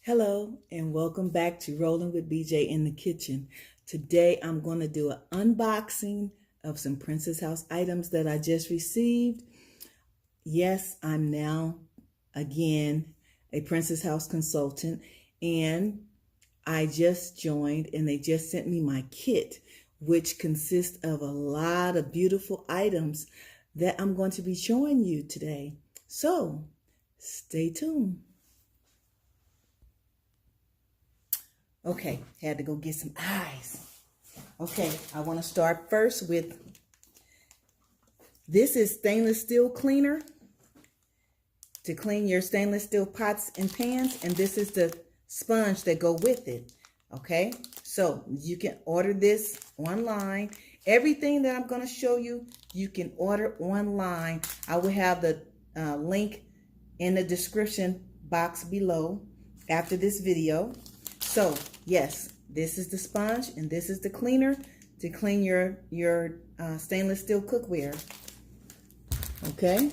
Hello and welcome back to Rolling with BJ in the Kitchen. Today I'm going to do an unboxing of some Princess House items that I just received. Yes, I'm now again a Princess House consultant, and I just joined and they just sent me my kit, which consists of a lot of beautiful items that I'm going to be showing you today. So stay tuned. Okay, had to go get some eyes. Okay, I want to start first with, this is stainless steel cleaner to clean your stainless steel pots and pans, and this is the sponge that go with it. Okay, so you can order this online. Everything that I'm going to show you, you can order online. I will have the link in the description box below after this video. So yes, this is the sponge and this is the cleaner to clean your stainless steel cookware. Okay.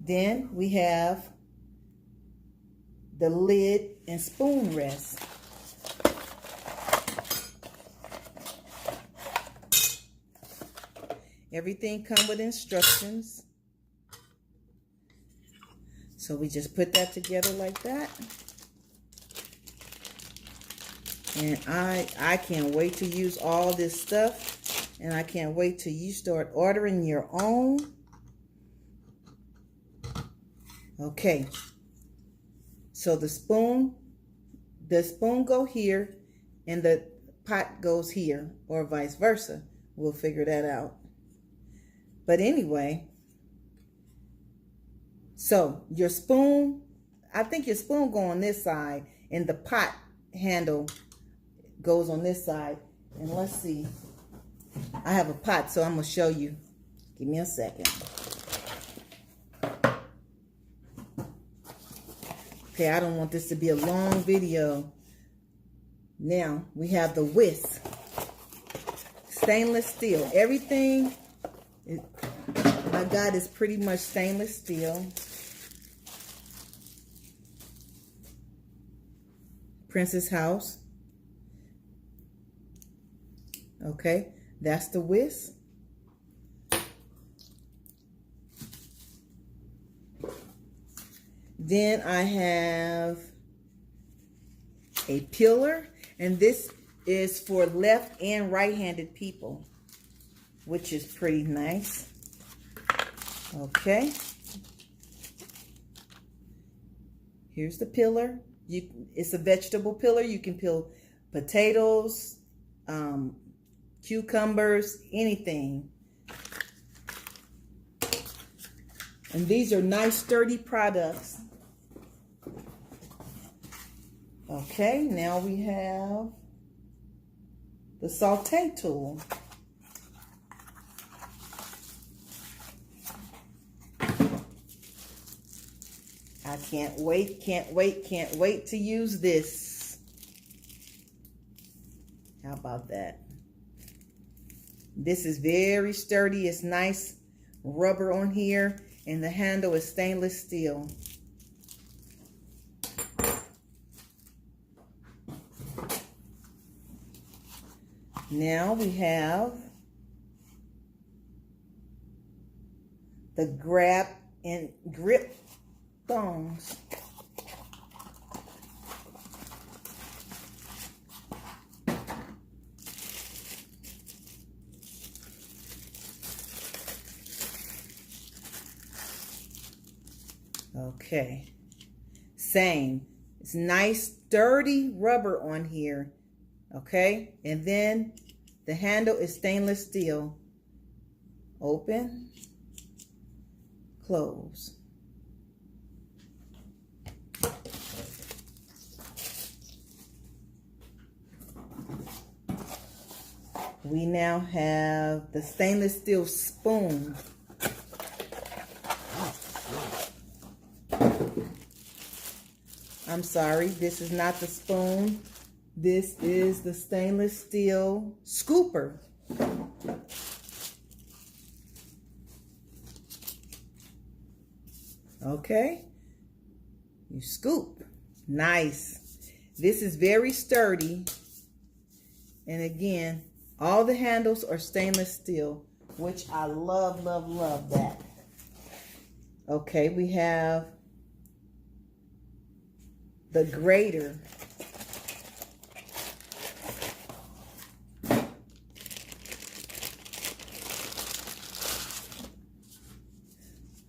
Then we have the lid and spoon rest. Everything comes with instructions. So we just put that together like that. And I can't wait to use all this stuff. And I can't wait till you start ordering your own. Okay. So the spoon go here and the pot goes here, or vice versa. We'll figure that out. But anyway, so your spoon, I think your spoon go on this side and the pot handle goes on this side. And let's see, I have a pot, so I'm going to show you. Give me a second. Okay, I don't want this to be a long video. Now, we have the Whisk. Stainless steel. Everything I got is pretty much stainless steel. Princess House. Okay, that's the Whisk. Then I have a pillar, and this is for left and right-handed people, which is pretty nice. Okay. Here's the pillar. It's a vegetable pillar. You can peel potatoes, cucumbers, anything. And these are nice, sturdy products. Okay, now we have the saute tool. I can't wait to use this. How about that? This is very sturdy. It's nice rubber on here, and the handle is stainless steel. Now we have the grab and grip thongs. Okay, same. It's nice sturdy rubber on here. Okay, and then the handle is stainless steel. Open, close. We now have the stainless steel spoon. I'm sorry, this is not the spoon. This is the stainless steel scooper. Okay, scoop. Nice. This is very sturdy. And again, all the handles are stainless steel, which I love, love, love that. Okay, we have the grater.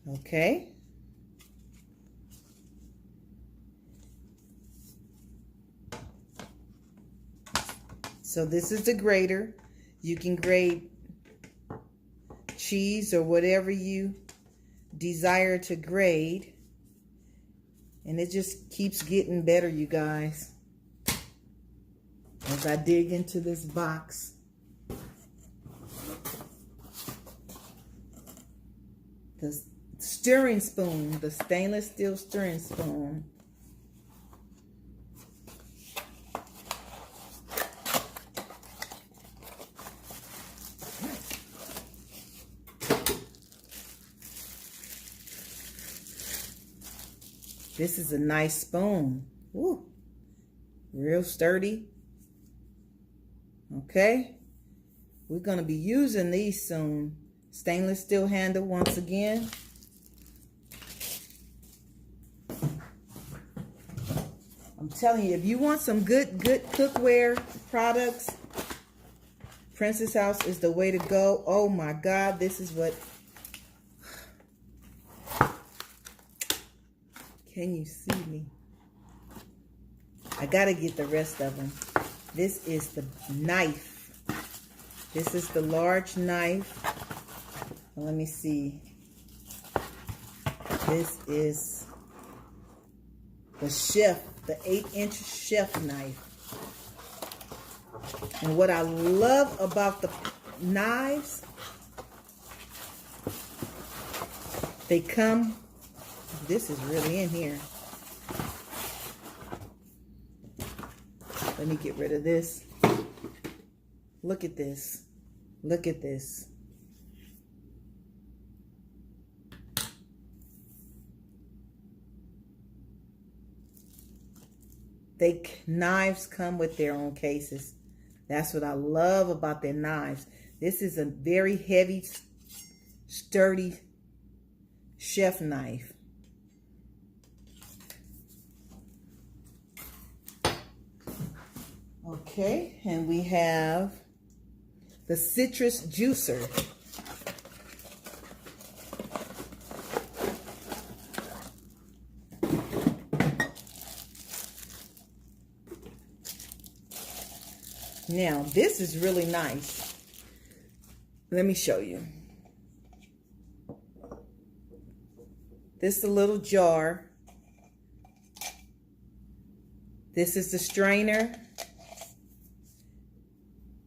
Okay. So this is the grater. You can grate cheese or whatever you desire to grade. And it just keeps getting better, you guys. As I dig into this box. The stirring spoon, the stainless steel stirring spoon. This is a nice spoon. Ooh, real sturdy. Okay, we're going to be using these soon. Stainless steel handle once again. I'm telling you, if you want some good cookware products, Princess House is the way to go. Oh my God, this is what... Can you see me? I gotta get the rest of them. This is the knife. This is the large knife. Let me see. This is the chef, the 8-inch chef knife. And what I love about the knives, they come... This is really in here. Let me get rid of this. Look at this. Look at this. Knives come with their own cases. That's what I love about their knives. This is a very heavy, sturdy chef knife. Okay, and we have the citrus juicer. Now, this is really nice. Let me show you. This is a little jar. This is the strainer.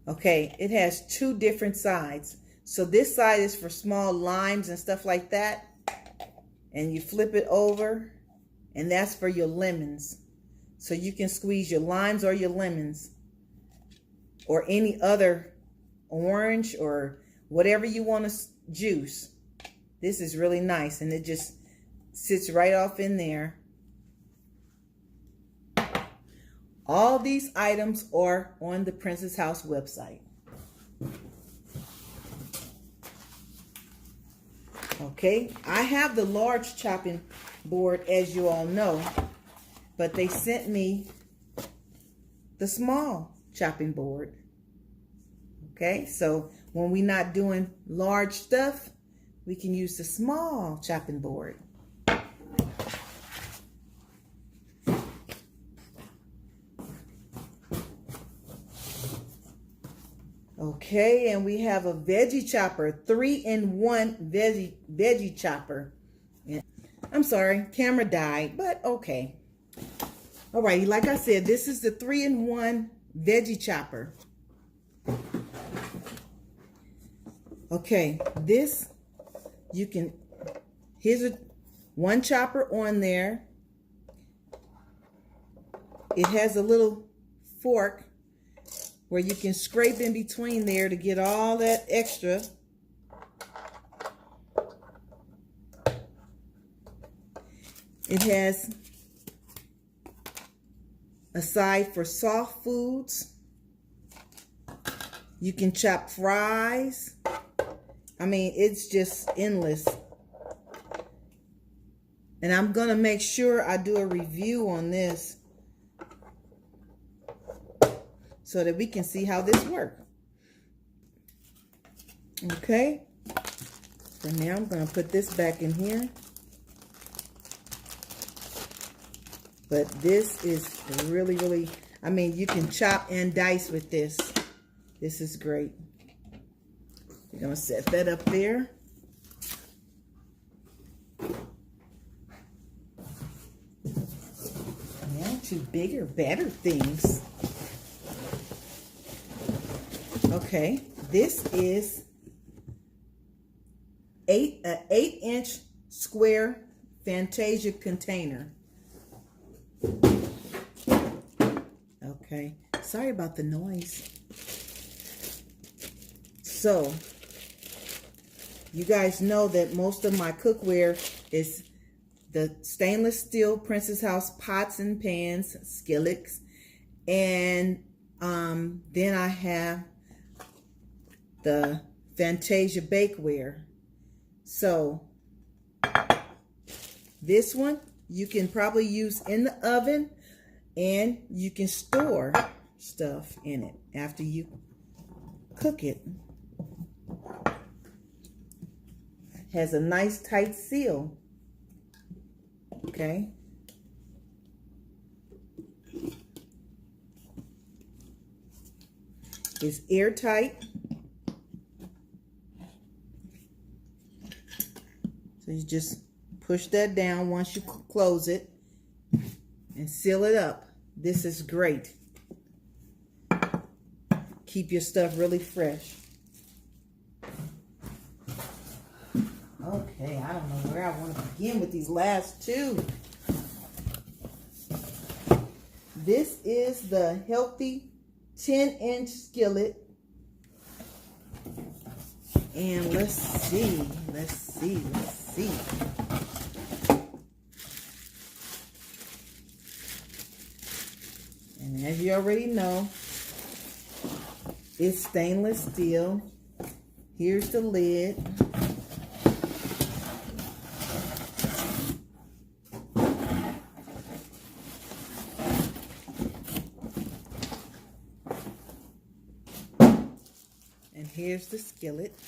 Okay, it has two different sides. So this side is for small limes and stuff like that. And you flip it over, and that's for your lemons. So you can squeeze your limes or your lemons or any other orange or whatever you want to juice. This is really nice, and it just sits right off in there. All these items are on the Princess House website. Okay, I have the large chopping board, as you all know, but they sent me the small chopping board. Okay, so when we're not doing large stuff, we can use the small chopping board. Okay, and we have a Veggie Chopper, 3-in-1 Veggie Chopper. I'm sorry, camera died, but okay. All right, like I said, this is the 3-in-1 Veggie Chopper. Okay, this, you can, here's one chopper on there. It has a little fork where you can scrape in between there to get all that extra. It has aside for soft foods. You can chop fries. I mean, it's just endless. And I'm going to make sure I do a review on this so that we can see how this works. Okay. So now I'm going to put this back in here. But this is really, really, I mean, you can chop and dice with this. This is great. We're going to set that up there. Now to bigger, better things. Okay, this is an 8-inch square Fantasia container. Okay, sorry about the noise. So, you guys know that most of my cookware is the stainless steel Princess House pots and pans, skillets, and then I have the Fantasia Bakeware. So, this one you can probably use in the oven, and you can store stuff in it after you cook it. Has a nice tight seal. Okay. It's airtight. So you just push that down once you close it and seal it up. This is great. Keep your stuff really fresh. Okay, I don't know where I want to begin with these last two. This is the healthy 10-inch skillet. And let's see. And as you already know, it's stainless steel. Here's the lid. And here's the skillet.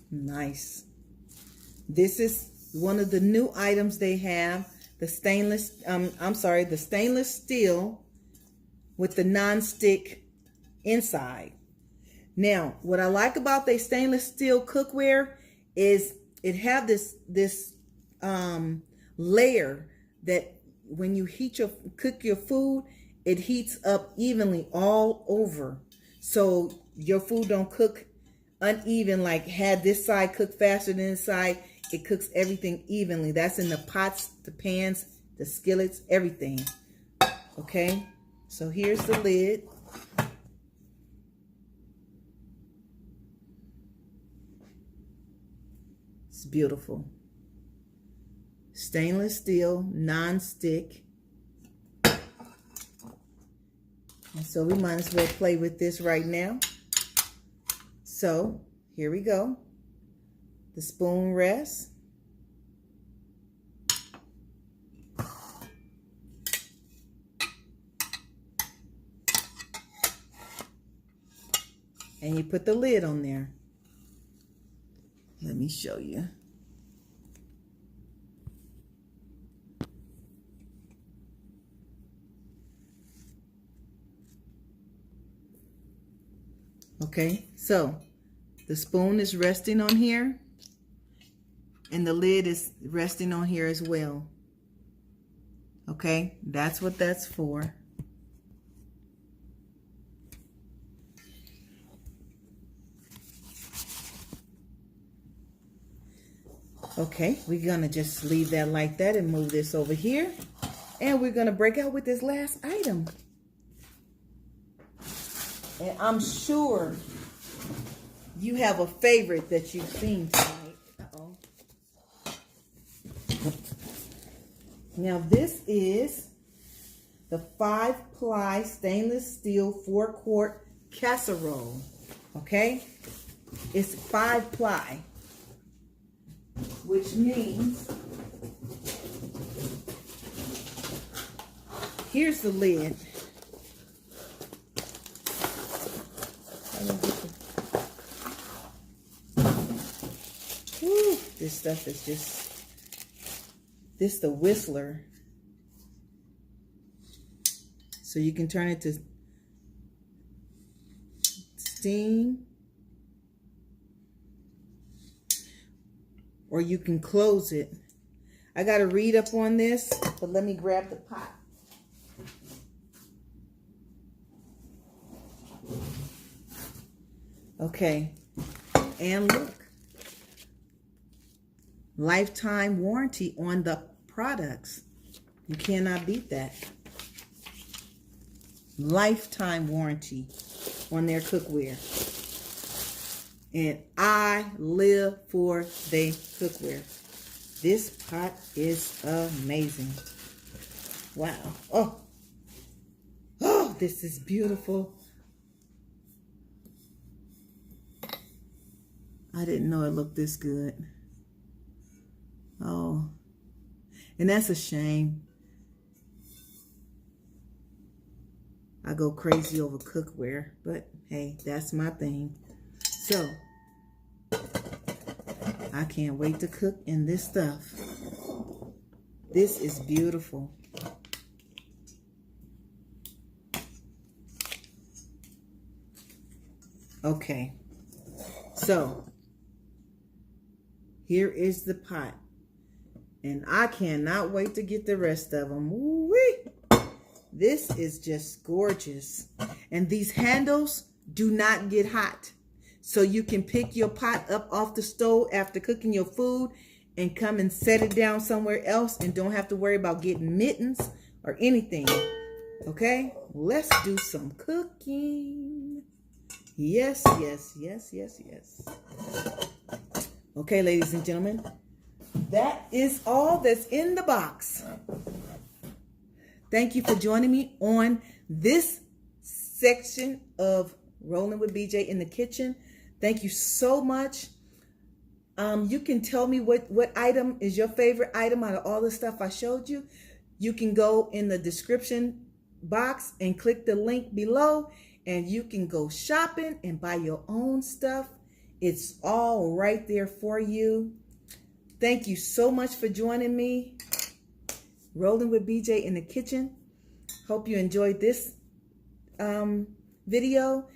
Nice. This is one of the new items they have. The stainless, the stainless steel with the non-stick inside. Now, what I like about the stainless steel cookware is it have this layer that when you cook your food, it heats up evenly all over. So your food don't cook uneven, like had this side cook faster than this side. It cooks everything evenly. That's in the pots, the pans, the skillets, everything. Okay, so here's the lid. It's beautiful. Stainless steel, non-stick. And so we might as well play with this right now. So here we go. The spoon rests. And you put the lid on there. Let me show you. Okay, so the spoon is resting on here, and the lid is resting on here as well. Okay, that's what that's for. Okay, we're gonna just leave that like that and move this over here. And we're gonna break out with this last item. And I'm sure you have a favorite that you've seen tonight. Uh-oh. Now this is the 5-ply stainless steel 4-quart casserole. Okay? It's 5-ply, which means here's the lid. Woo, this stuff is just, this the whistler. So you can turn it to steam, or you can close it. I got to read up on this, but let me grab the pot. Okay, and look, lifetime warranty on the products. You cannot beat that. Lifetime warranty on their cookware. And I live for their cookware. This pot is amazing. Wow. Oh, this is beautiful. I didn't know it looked this good. Oh, and that's a shame. I go crazy over cookware, but hey, that's my thing. So, I can't wait to cook in this stuff. This is beautiful. Okay, so here is the pot. And I cannot wait to get the rest of them. Woo-wee. This is just gorgeous. And these handles do not get hot. So you can pick your pot up off the stove after cooking your food and come and set it down somewhere else and don't have to worry about getting mittens or anything. Okay, let's do some cooking. Yes, yes, yes, yes, yes. Okay, ladies and gentlemen, that is all that's in the box. Thank you for joining me on this section of Rolling with BJ in the Kitchen. Thank you so much. You can tell me what item is your favorite item out of all the stuff I showed you. You can go in the description box and click the link below, and you can go shopping and buy your own stuff. It's all right there for you. Thank you so much for joining me. Rolling with BJ in the Kitchen. Hope you enjoyed this video.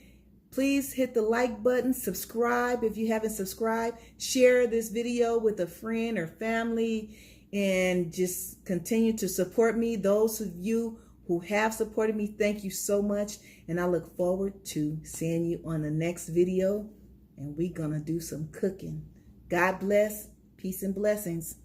Please hit the like button, subscribe if you haven't subscribed, share this video with a friend or family, and just continue to support me. Those of you who have supported me, thank you so much. And I look forward to seeing you on the next video. And we're going to do some cooking. God bless. Peace and blessings.